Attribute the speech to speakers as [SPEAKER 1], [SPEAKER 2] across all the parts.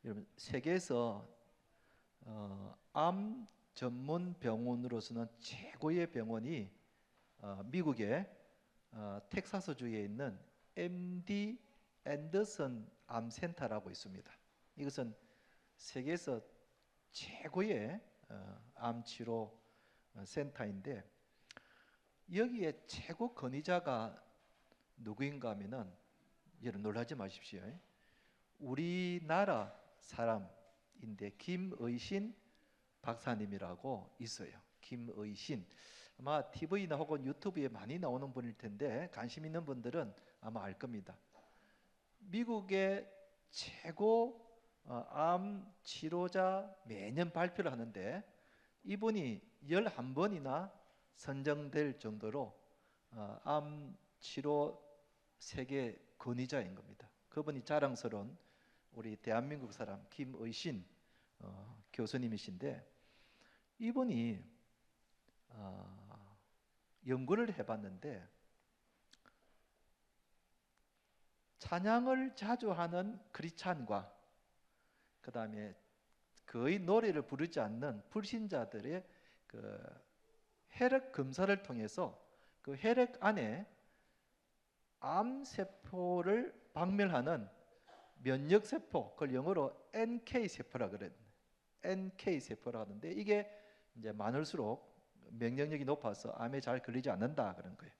[SPEAKER 1] 여러분, 세계에서 암 전문 병원으로서는 최고의 병원이 미국의 텍사스주에 있는 MD 앤더슨 암센터라고 있습니다. 이것은 세계에서 최고의 암치료 센터인데, 여기에 최고 권위자가 누구인가 하면은, 여러분 놀라지 마십시오. 우리나라 사람인데 김의신 박사님이라고 있어요. 김의신, 아마 TV나 혹은 유튜브에 많이 나오는 분일 텐데 관심 있는 분들은 아마 알 겁니다. 미국의 최고 암 치료자 매년 발표를 하는데, 이분이 11번이나 선정될 정도로 암 치료 세계 권위자인 겁니다. 그분이 자랑스러운 우리 대한민국 사람 김의신 교수님이신데, 이분이 연구를 해봤는데, 찬양을 자주 하는 크리스찬과 그 다음에 거의 노래를 부르지 않는 불신자들의 그 혈액 검사를 통해서 그 혈액 안에 암세포를 박멸하는 면역세포, 그걸 영어로 NK세포라 그래요. NK세포라 하는데, 이게 이제 많을수록 면역력이 높아서 암에 잘 걸리지 않는다 그런 거예요.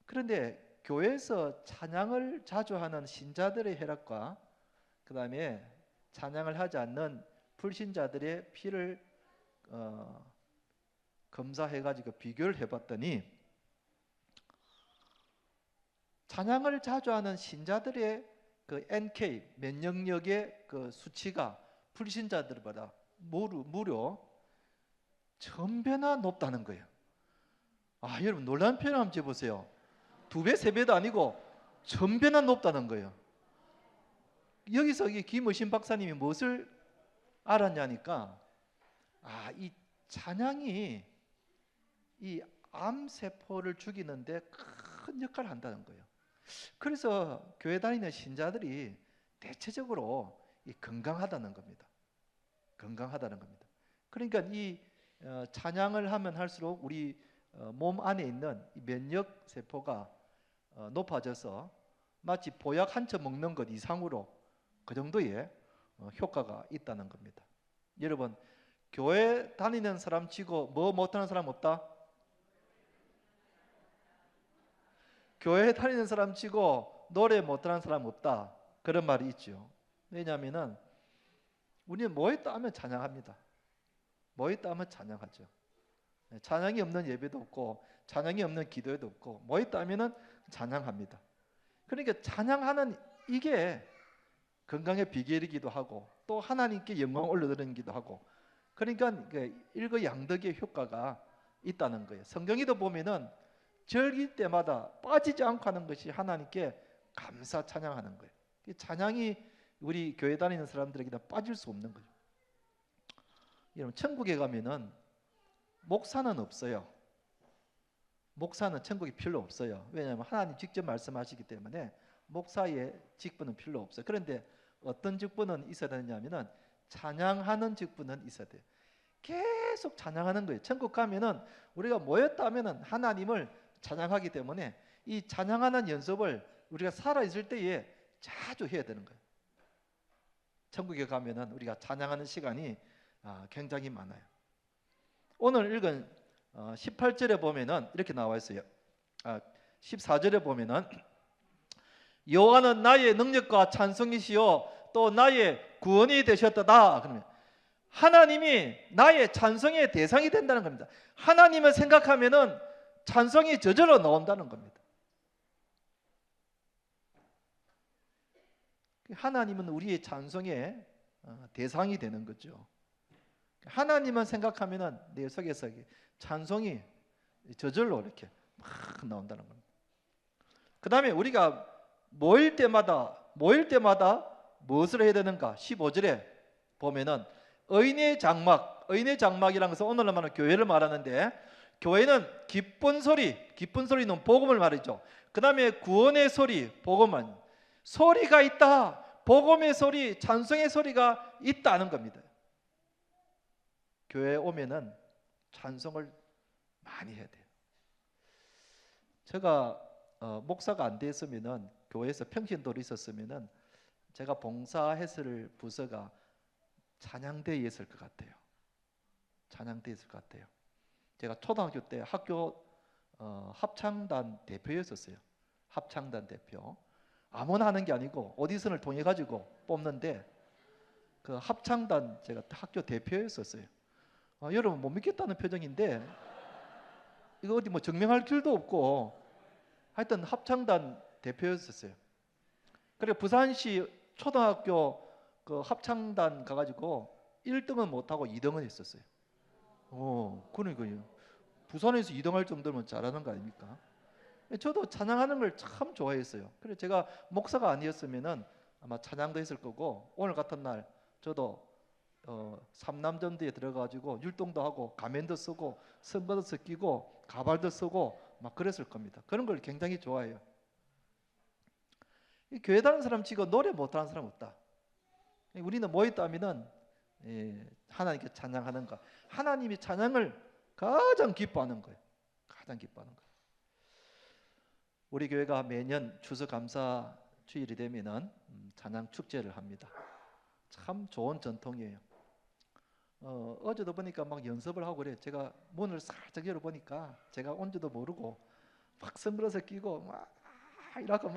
[SPEAKER 1] 그런데 교회에서 찬양을 자주 하는 신자들의 혈액과 그 다음에 찬양을 하지 않는 불신자들의 피를 검사해가지고 비교를 해봤더니, 찬양을 자주 하는 신자들의 그 NK 면역력의 그 수치가 불신자들보다 무려 1000배나 높다는 거예요. 여러분 놀라운 표현 한번 해보세요. 2배, 3배도 아니고 1000배나 높다는 거예요. 여기서 이 김의신 박사님이 무엇을 알았냐니까, 이 찬양이 이 암세포를 죽이는데 큰 역할을 한다는 거예요. 그래서 교회 다니는 신자들이 대체적으로 건강하다는 겁니다. 건강하다는 겁니다. 그러니까 이 찬양을 하면 할수록 우리 몸 안에 있는 면역 세포가 높아져서 마치 보약 한 첩 먹는 것 이상으로 그 정도의 효과가 있다는 겁니다. 여러분, 교회 다니는 사람 치고 뭐 못하는 사람 없다? 교회 다니는 사람 치고 노래 못하는 사람 없다, 그런 말이 있죠. 왜냐하면 우리는 뭐 있다 하면 찬양합니다. 뭐 있다 하면 찬양하죠. 찬양이 없는 예배도 없고 찬양이 없는 기도회도 없고, 뭐 있다 하면은 찬양합니다. 그러니까 찬양하는 이게 건강의 비결이기도 하고, 또 하나님께 영광을 올려드리기도 하고, 그러니까 일거양득의 효과가 있다는 거예요. 성경에도 보면은 절기 때마다 빠지지 않고 하는 것이 하나님께 감사 찬양하는 거예요. 찬양이 우리 교회 다니는 사람들에게는 빠질 수 없는 거예요. 여러분, 천국에 가면은 목사는 없어요. 목사는 천국에 필요 없어요. 왜냐하면 하나님 직접 말씀하시기 때문에 목사의 직분은 필요 없어요. 그런데 어떤 직분은 있어야 되냐면은 찬양하는 직분은 있어야 돼요. 계속 찬양하는 거예요. 천국 가면은 우리가 모였다 하면은 하나님을 찬양하기 때문에 이 찬양하는 연습을 우리가 살아있을 때에 자주 해야 되는 거예요. 천국에 가면은 우리가 찬양하는 시간이 굉장히 많아요. 오늘 읽은 18절에 보면은 이렇게 나와 있어요. 14절에 보면은 여호와는 나의 능력과 찬송이시요 또 나의 구원이 되셨도다. 그러면 하나님이 나의 찬송의 대상이 된다는 겁니다. 하나님을 생각하면은 찬송이 저절로 나온다는 겁니다. 하나님은 우리의 찬송의 대상이 되는 거죠. 하나님을 생각하면은 내 속에서 찬송이 저절로 이렇게 막 나온다는 겁니다. 그 다음에 우리가 모일 때마다 무엇을 해야 되는가? 15절에 보면은 의인의 장막이라는 것은 오늘날 말하는 교회를 말하는데, 교회는 기쁜 소리는 복음을 말이죠. 그 다음에 구원의 소리, 복음은 소리가 있다, 복음의 소리, 찬송의 소리가 있다는 겁니다. 교회에 오면은 찬송을 많이 해야 돼요. 제가 목사가 안 됐으면은, 교회에서 평신도로 있었으면은 제가 봉사했을 부서가 찬양대에 있을 것 같아요. 찬양대에 있을 것 같아요. 제가 초등학교 때 학교 합창단 대표였었어요. 합창단 대표. 아무나 하는 게 아니고 오디션을 통해 가지고 뽑는데, 그 합창단 제가 학교 대표였었어요. 여러분 못 믿겠다는 표정인데, 이거 어디 뭐 증명할 길도 없고, 하여튼 합창단 대표였었어요. 그래 부산시 초등학교 그 합창단 가가지고 1등은 못하고 2등은 했었어요. 그러니까요. 부산에서 2등 할 정도면 잘하는 거 아닙니까? 저도 찬양하는 걸 참 좋아했어요. 그래서 제가 목사가 아니었으면은 아마 찬양도 했을 거고, 오늘 같은 날 저도 삼남전대에 들어가가지고 율동도 하고 가면도 쓰고 선거도 끼고 가발도 쓰고 막 그랬을 겁니다. 그런 걸 굉장히 좋아해요. 이 교회 다니는 사람 치고 노래 못하는 사람 없다. 우리는 뭐 있다면은 하나님께 찬양하는 것, 하나님이 찬양을 가장 기뻐하는 거예요. 가장 기뻐하는 거예요. 우리 교회가 매년 추수감사 주일이 되면은 찬양 축제를 합니다. 참 좋은 전통이에요. 어제도 보니까 막 연습을 하고 그래. 제가 문을 살짝 열어보니까 제가 온지도 모르고 막 선글라스 끼고 막 이러고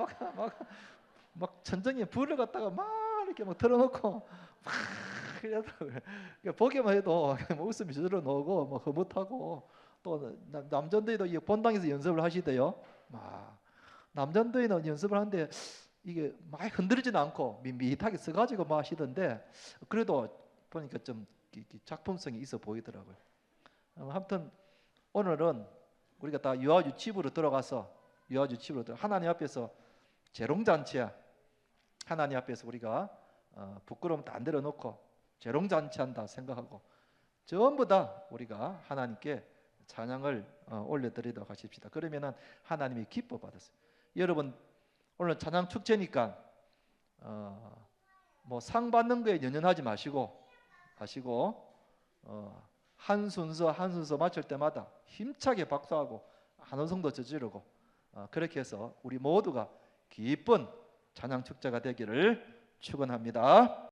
[SPEAKER 1] 막 천정에 불을 갖다가 막 이렇게 막 틀어놓고 막 이러더라고요. 그러니까 보기만 해도 뭐 웃음이 저절로 나오고 뭐 흐뭇하고, 또 남전도에도 이 본당에서 연습을 하시대요. 막 남전도에는 연습을 하는데 이게 많이 흔들리지는 않고 밋밋하게 써가지고 막 하시던데, 그래도 보니까 좀 작품성이 있어 보이더라고요. 아무튼 오늘은 우리가 다 유아유치부로 들어가서 하나님 앞에서 재롱잔치야. 하나님 앞에서 우리가 부끄러움 다 안 내려놓고 재롱잔치한다 생각하고 전부 다 우리가 하나님께 찬양을 올려드리도록 하십시다. 그러면은 하나님이 기뻐 받으세요. 여러분 오늘 찬양 축제니까 뭐 상 받는 거에 연연하지 마시고 한 순서 맞출 때마다 힘차게 박수하고 한호성도 저지르고 그렇게 해서 우리 모두가 기쁜 찬양 축제가 되기를 축원합니다.